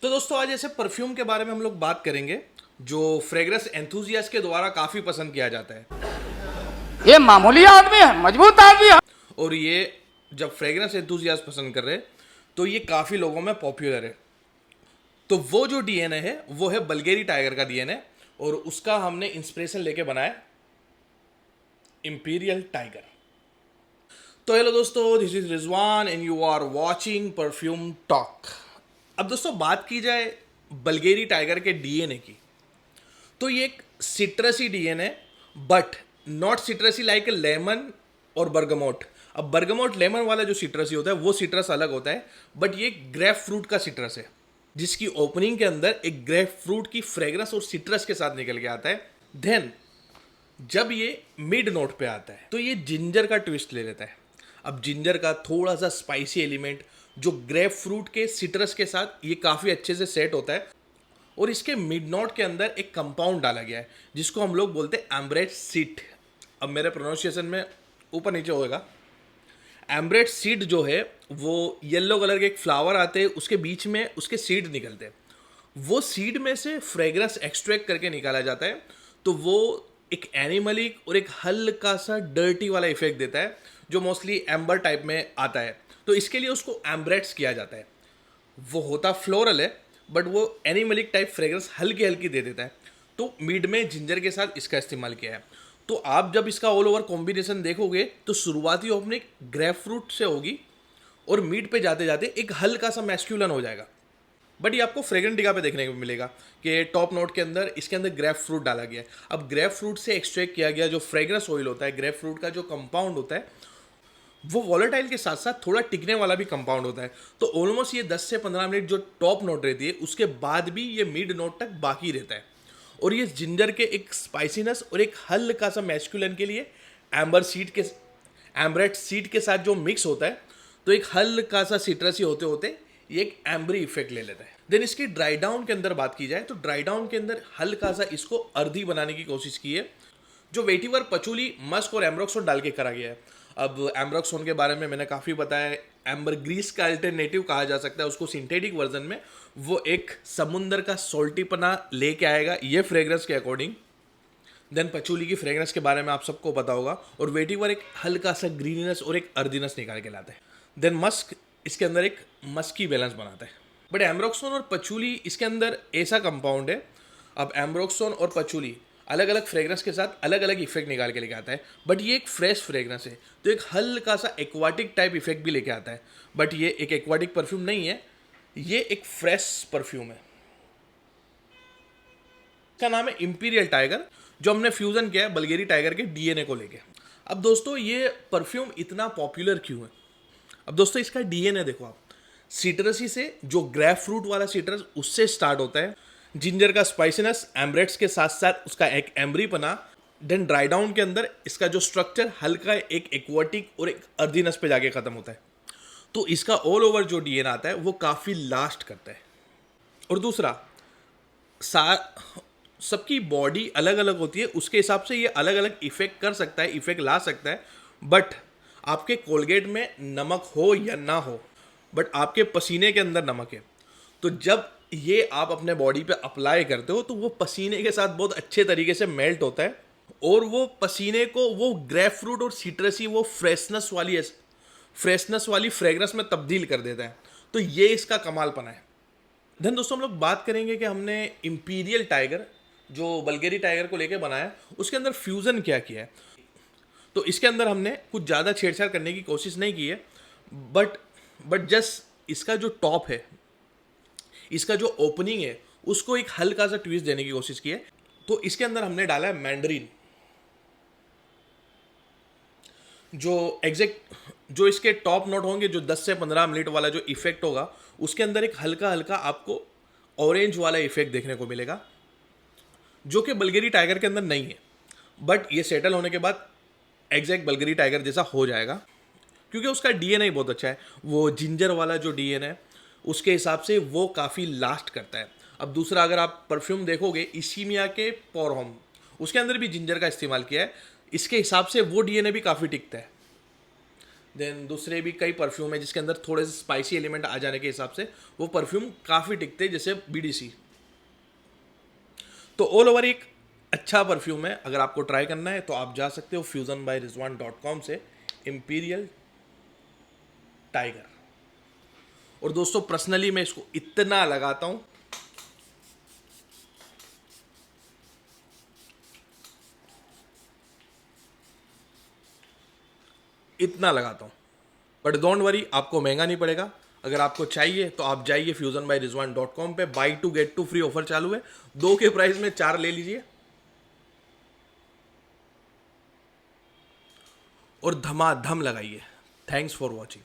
तो दोस्तों आज ऐसे परफ्यूम के बारे में हम लोग बात करेंगे जो फ्रेग्रेंस एंथुजियास्ट के द्वारा काफ़ी पसंद किया जाता है। ये मामूली आदमी है, मजबूत आदमी है। और ये जब फ्रेग्रेंस एंथुजियास्ट पसंद कर रहे हैं तो ये काफ़ी लोगों में पॉपुलर है। तो वो जो डीएनए है वो है बल्गेरी टाइगर का डीएनए, और उसका हमने इंस्पिरेशन लेके बनाया इंपीरियल टाइगर। तो हेलो दोस्तों, this is Rizwan and you are watching perfume talk. अब दोस्तों बात की जाए बल्गेरी टाइगर के डीएनए की, तो ये एक सिट्रसी DNA, but not सिट्रसी like a lemon और बर्गमोट। अब बर्गमोट लेमन वाला जो सिट्रसी होता है वो सिट्रस अलग होता है, बट ये ग्रेप फ्रूट का सिट्रस है जिसकी ओपनिंग के अंदर एक ग्रेप फ्रूट की फ्रेग्रेंस और सिट्रस के साथ निकल के आता है। देन जब ये मिड नोट पे आता है तो ये जिंजर का ट्विस्ट ले लेता है। अब जिंजर का थोड़ा सा स्पाइसी एलिमेंट जो ग्रेप फ्रूट के सिट्रस के साथ ये काफ़ी अच्छे से सेट होता है, और इसके मिड नोट के अंदर एक कंपाउंड डाला गया है जिसको हम लोग बोलते हैं एम्ब्रेट सीड। अब मेरे प्रोनाउंसिएशन में ऊपर नीचे होएगा। एम्ब्रेट सीड जो है वो येलो कलर के एक फ्लावर आते हैं, उसके बीच में उसके सीड निकलते हैं। वो सीड में से फ्रेग्रेंस एक्सट्रैक्ट करके निकाला जाता है, तो वो एक एनिमलिक और एक हल्का सा डर्टी वाला इफेक्ट देता है जो मोस्टली एम्बर टाइप में आता है। तो इसके लिए उसको एम्ब्रेट्स किया जाता है। वो होता फ्लोरल है, बट वो एनिमलिक टाइप फ्रेग्रेंस हल्की हल्की दे देता है। तो मीड में जिंजर के साथ इसका इस्तेमाल किया है। तो आप जब इसका ऑल ओवर कॉम्बिनेशन देखोगे तो शुरुआती ओपनिंग ग्रेप फ्रूट से होगी और मीड पे जाते जाते एक हल्का सा मैस्क्यूलन हो जाएगा। बट ये आपको फ्रेग्रेंटिका पे देखने को मिलेगा कि टॉप नोट के अंदर इसके अंदर ग्रेप फ्रूट डाला गया है। अब ग्रेप फ्रूट से एक्सट्रैक्ट किया गया जो फ्रेग्रेंस ऑयल होता है, ग्रेप फ्रूट का जो कंपाउंड होता है वो वॉलेटाइल के साथ साथ थोड़ा टिकने वाला भी कंपाउंड होता है। तो ऑलमोस्ट ये 10 से 15 मिनट जो टॉप नोट रहती है उसके बाद भी ये मिड नोट तक बाकी रहता है, और ये जिंजर के एक स्पाइसीनेस और एक हल्का सा मैस्कुलन के लिए एम्ब्रेट सीड के साथ जो मिक्स होता है तो एक हल्का सा सिट्रसी होते होते ये एक एम्बरी इफेक्ट ले लेता है। देन इसकी ड्राई डाउन के अंदर बात की जाए तो ड्राई डाउन के अंदर हल्का सा इसको अर्धी बनाने की कोशिश की है, जो वेटिवर, पचूली, मस्क और एम्ब्रोक्सोन डाल के करा गया है। अब एम्ब्रोक्सोन के बारे में मैंने काफ़ी बताया है। एम्बर ग्रीस का अल्टरनेटिव कहा जा सकता है उसको सिंथेटिक वर्जन में। वो एक समुंदर का सोल्टीपना लेके आएगा ये फ्रेग्रेंस के अकॉर्डिंग। देन पचूली की फ्रेग्रेंस के बारे में आप सबको पता होगा, और वेटिवर एक हल्का सा ग्रीनीनेस और एक अर्दीनेस निकाल के लाता है। देन मस्क इसके अंदर एक मस्की बैलेंस बनाता है। बट एम्ब्रोक्सोन और पचूली इसके अंदर ऐसा कंपाउंड है, अब एम्ब्रोक्सोन और पचूली अलग अलग फ्रेग्रेंस के साथ अलग अलग इफेक्ट निकाल के लेके आता है। बट ये एक फ्रेश फ्रेग्रेंस है तो एक हल्का सा एक्वाटिक टाइप इफेक्ट भी लेके आता है। बट ये एक एक्वाटिक परफ्यूम नहीं है, ये एक फ्रेश परफ्यूम है। इसका नाम है इंपीरियल टाइगर, जो हमने फ्यूजन किया है बल्गेरी टाइगर के डीएनए को लेके। अब दोस्तों ये परफ्यूम इतना पॉपुलर क्यों है? अब दोस्तों इसका डीएनए देखो आप, सिट्रसी से जो ग्रेप फ्रूट वाला सिट्रस उससे स्टार्ट होता है, जिंजर का स्पाइसीनेस, एम्ब्रेट्स के साथ साथ उसका एक एम्बरीपना। देन ड्राई डाउन के अंदर इसका जो स्ट्रक्चर हल्का एक एक्वाटिक और एक अर्दीनेस पे जाके खत्म होता है। तो इसका ऑल ओवर जो डीएनए आता है वो काफ़ी लास्ट करता है। और दूसरा, सबकी बॉडी अलग अलग होती है, उसके हिसाब से ये अलग अलग इफेक्ट कर सकता है, इफेक्ट ला सकता है। बट आपके कोलगेट में नमक हो या ना हो, बट आपके पसीने के अंदर नमक है, तो जब ये आप अपने बॉडी पे अप्लाई करते हो तो वो पसीने के साथ बहुत अच्छे तरीके से मेल्ट होता है, और वो पसीने को वो ग्रेप फ्रूट और सिट्रसी वो फ्रेशनेस वाली फ्रेग्रेंस में तब्दील कर देता है। तो ये इसका कमालपना है। धन दोस्तों हम लोग बात करेंगे कि हमने इंपीरियल टाइगर जो बल्गेरी टाइगर को लेके बनाया उसके अंदर फ्यूज़न क्या किया है। तो इसके अंदर हमने कुछ ज़्यादा छेड़छाड़ करने की कोशिश नहीं की है, बट जस्ट इसका जो टॉप है, इसका जो ओपनिंग है उसको एक हल्का सा ट्विस्ट देने की कोशिश की है। तो इसके अंदर हमने डाला है मैंडरीन, जो इसके टॉप नोट होंगे, जो 10 से 15 मिनट वाला जो इफेक्ट होगा उसके अंदर एक हल्का हल्का आपको ऑरेंज वाला इफेक्ट देखने को मिलेगा, जो कि बल्गेरी टाइगर के अंदर नहीं है। बट ये सेटल होने के बाद एग्जैक्ट बल्गेरी टाइगर जैसा हो जाएगा, क्योंकि उसका डीएनए ही बहुत अच्छा है। वो जिंजर वाला जो डीएनए है उसके हिसाब से वो काफ़ी लास्ट करता है। अब दूसरा, अगर आप परफ्यूम देखोगे इसीमिया के पोरहोम, उसके अंदर भी जिंजर का इस्तेमाल किया है, इसके हिसाब से वो डीएनए भी काफ़ी टिकता है। देन दूसरे भी कई परफ्यूम है जिसके अंदर थोड़े से स्पाइसी एलिमेंट आ जाने के हिसाब से वो परफ्यूम काफ़ी टिकते हैं, जैसे बीडीसी। तो ऑल ओवर एक अच्छा परफ्यूम है, अगर आपको ट्राई करना है तो आप जा सकते हो fusionbyrizwan.com से इंपीरियल टाइगर। और दोस्तों पर्सनली मैं इसको इतना लगाता हूं, इतना लगाता हूं, बट डोंट वरी, आपको महंगा नहीं पड़ेगा। अगर आपको चाहिए तो आप जाइए fusionbyrizwan.com पे, buy two get two free offer चालू है, 2 के प्राइस में 4 ले लीजिए और धमाधम लगाइए। Thanks for watching.